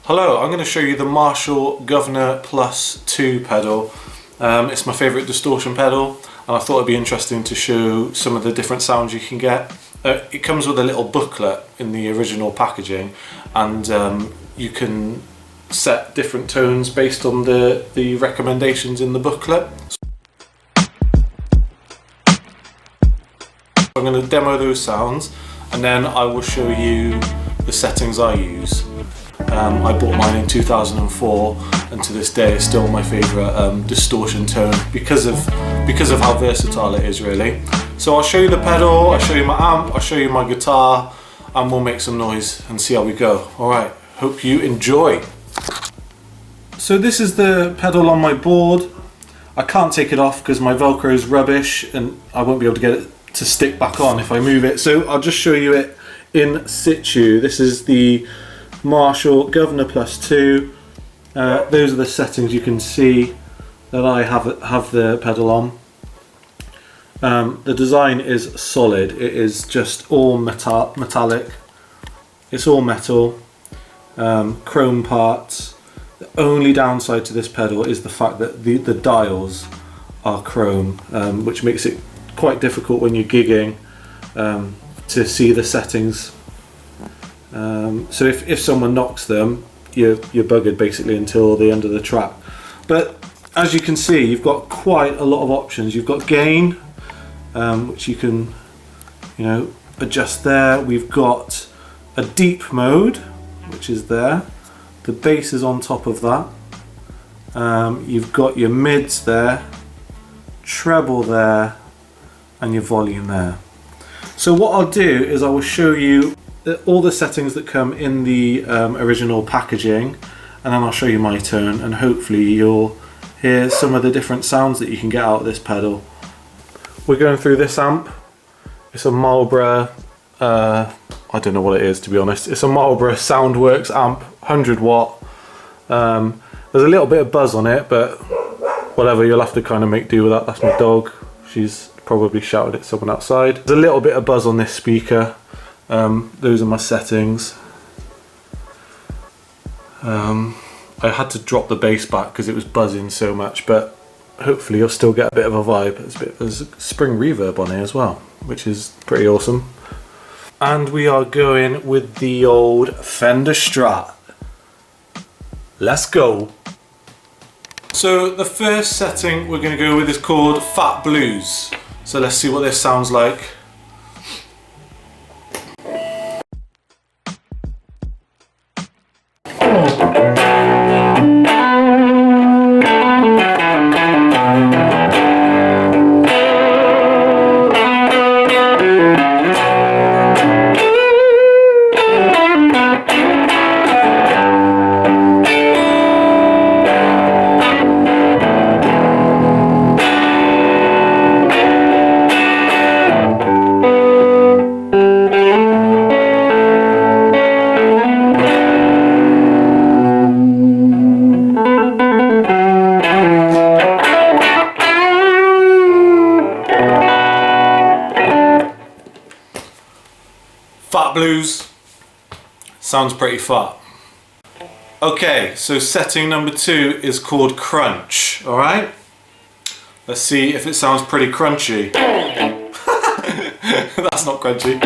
Hello, I'm going to show you the Marshall Guv'nor Plus-2 pedal. It's my favourite distortion pedal, and I thought it'd be interesting to show some of the different sounds you can get. It comes with a little booklet in the original packaging, and you can set different tones based on the recommendations in the booklet. I'm going to demo those sounds, and then I will show you the settings I use. I bought mine in 2004, and to this day it's still my favourite distortion tone because of how versatile it is, really. So I'll show you the pedal, I'll show you my amp, I'll show you my guitar, and we'll make some noise and see how we go. Alright, hope you enjoy. So this is the pedal on my board. I can't take it off because my Velcro is rubbish and I won't be able to get it to stick back on if I move it. So I'll just show you it in situ. This is the Marshall Guv'nor Plus-2. Those are the settings you can see that I have the pedal on. The design is solid. It is just all metallic. It's all metal, chrome parts. The only downside to this pedal is the fact that the dials are chrome, which makes it quite difficult when you're gigging to see the settings. So if someone knocks them, you're buggered basically until the end of the track. But as you can see, you've got quite a lot of options. You've got gain, which you can, adjust there. We've got a deep mode, which is there. The bass is on top of that. You've got your mids there, treble there, and your volume there. So what I'll do is I will show you all the settings that come in the original packaging, and then I'll show you my tone, and hopefully you'll hear some of the different sounds that you can get out of this pedal. We're going through this amp. It's a Marlboro, I don't know what it is, to be honest. It's a Marlboro Soundworks amp, 100 watt. There's a little bit of buzz on it, but whatever, you'll have to kind of make do with that. That's my dog. She's probably shouted at someone outside. There's a little bit of buzz on this speaker. Those are my settings. I had to drop the bass back because it was buzzing so much, but hopefully you'll still get a bit of a vibe. There's a spring reverb on here as well, which is pretty awesome. And we are going with the old Fender Strat. Let's go. So the first setting we're going to go with is called Fat Blues. So let's see what this sounds like. Fat Blues sounds pretty fat. Okay, so setting number 2 is called Crunch. All right, let's see if it sounds pretty crunchy. That's not crunchy.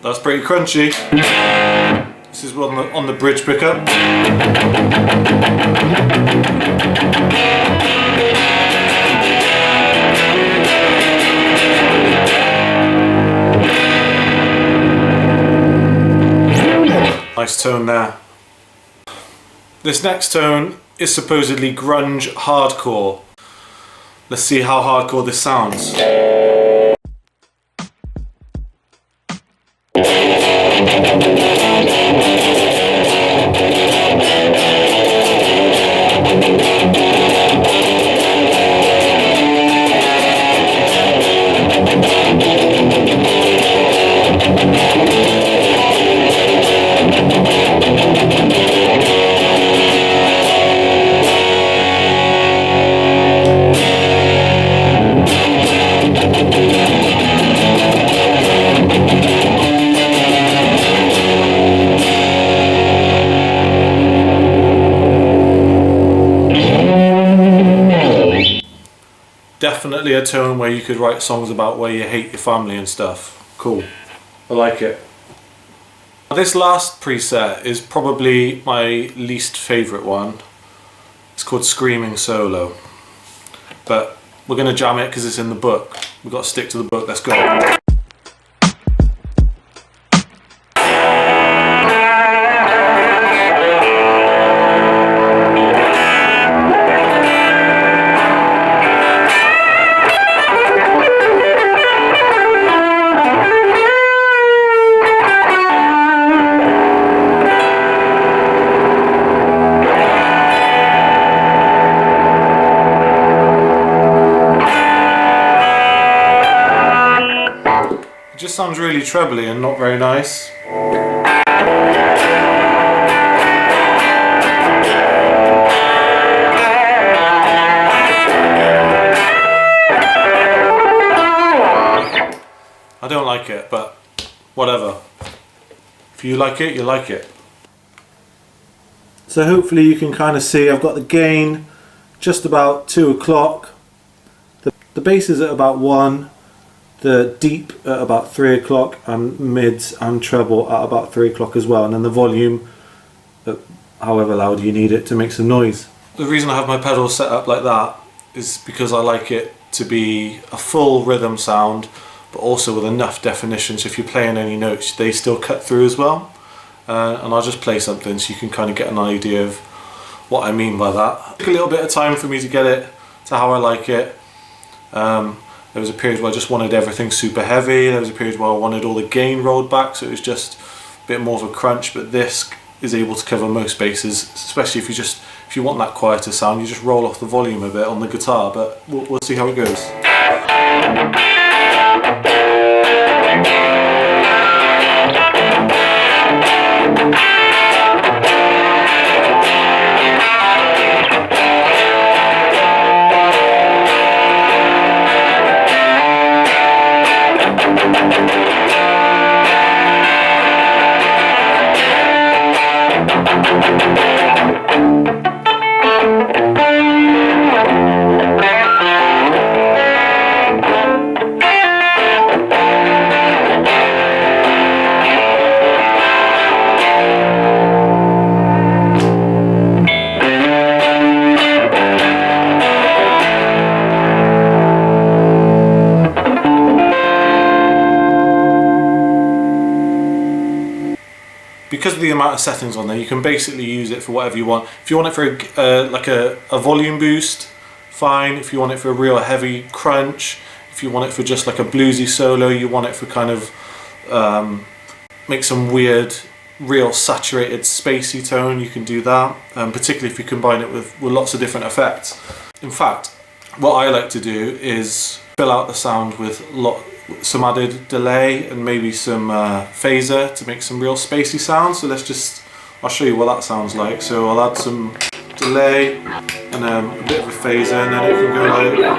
That's pretty crunchy. This is on the bridge pickup. Nice tone there. This next tone is supposedly grunge hardcore. Let's see how hardcore this sounds. Definitely a tone where you could write songs about where you hate your family and stuff. Cool. I like it. This last preset is probably my least favourite one. It's called Screaming Solo. But we're going to jam it because it's in the book. We've got to stick to the book. Let's go. It just sounds really trebly and not very nice. I don't like it, but whatever. If you like it, you like it. So hopefully you can kind of see I've got the gain just about 2 o'clock. The bass is at about 1. The deep at about 3 o'clock, and mids and treble at about 3 o'clock as well, and then the volume at however loud you need it to make some noise. The reason I have my pedals set up like that is because I like it to be a full rhythm sound, but also with enough definition so if you're playing any notes they still cut through as well. And I'll just play something so you can kind of get an idea of what I mean by that. It took a little bit of time for me to get it to how I like it. There was a period where I just wanted everything super heavy. There was a period where I wanted all the gain rolled back, so it was just a bit more of a crunch, but this is able to cover most bases, especially if you want that quieter sound, you just roll off the volume a bit on the guitar, but we'll see how it goes. Because of the amount of settings on there, you can basically use it for whatever you want. If you want it for like a volume boost, fine. If you want it for a real heavy crunch, if you want it for just like a bluesy solo, you want it for kind of make some weird, real saturated, spacey tone, you can do that. Particularly if you combine it with lots of different effects. In fact, what I like to do is fill out the sound with some added delay and maybe some phaser to make some real spacey sounds. So I'll show you what that sounds like. So I'll add some delay and a bit of a phaser, and then it can go like...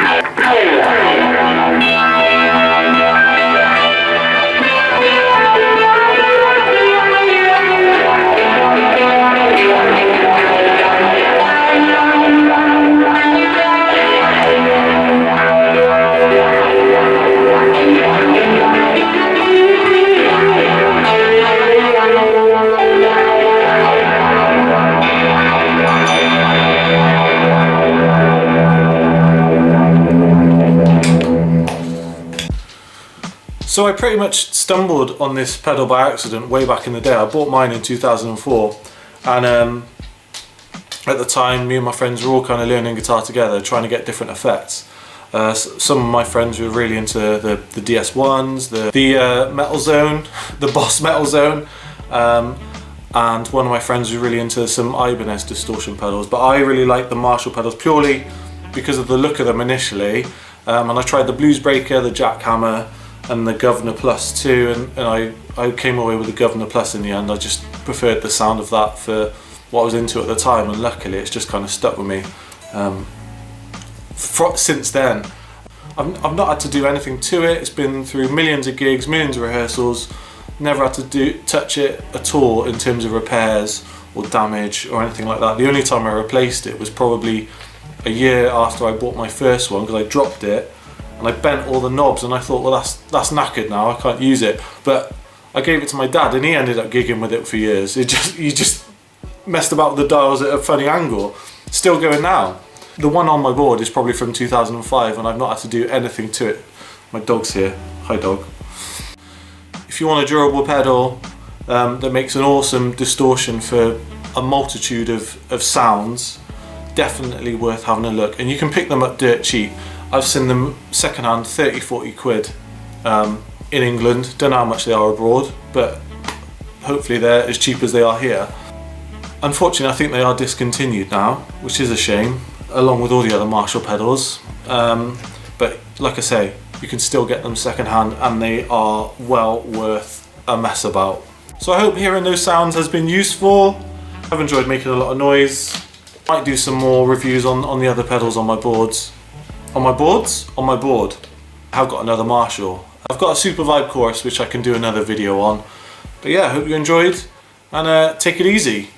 So I pretty much stumbled on this pedal by accident way back in the day. I bought mine in 2004, and at the time me and my friends were all kind of learning guitar together, trying to get different effects. Some of my friends were really into the DS1s, the Metal Zone, the Boss Metal Zone, and one of my friends was really into some Ibanez distortion pedals, but I really liked the Marshall pedals purely because of the look of them initially, and I tried the Blues Breaker, the Jackhammer, and the Guv'nor Plus-2, and I came away with the Guv'nor Plus in the end. I just preferred the sound of that for what I was into at the time, and luckily it's just kind of stuck with me since then. I've not had to do anything to it. It's been through millions of gigs, millions of rehearsals, never had to touch it at all in terms of repairs or damage or anything like that. The only time I replaced it was probably a year after I bought my first one because I dropped it and I bent all the knobs, and I thought, well, that's knackered now, I can't use it. But I gave it to my dad and he ended up gigging with it for years. He just messed about with the dials at a funny angle. Still going now. The one on my board is probably from 2005 and I've not had to do anything to it. My dog's here. Hi dog. If you want a durable pedal that makes an awesome distortion for a multitude of sounds, definitely worth having a look. And you can pick them up dirt cheap. I've seen them secondhand 30-40 quid in England. Don't know how much they are abroad, but hopefully they're as cheap as they are here. Unfortunately, I think they are discontinued now, which is a shame, along with all the other Marshall pedals. But like I say, you can still get them secondhand and they are well worth a mess about. So I hope hearing those sounds has been useful. I've enjoyed making a lot of noise. Might do some more reviews on the other pedals on my boards. On my boards? On my board. I have got another Marshall. I've got a Super Vibe chorus which I can do another video on. But yeah, I hope you enjoyed and take it easy.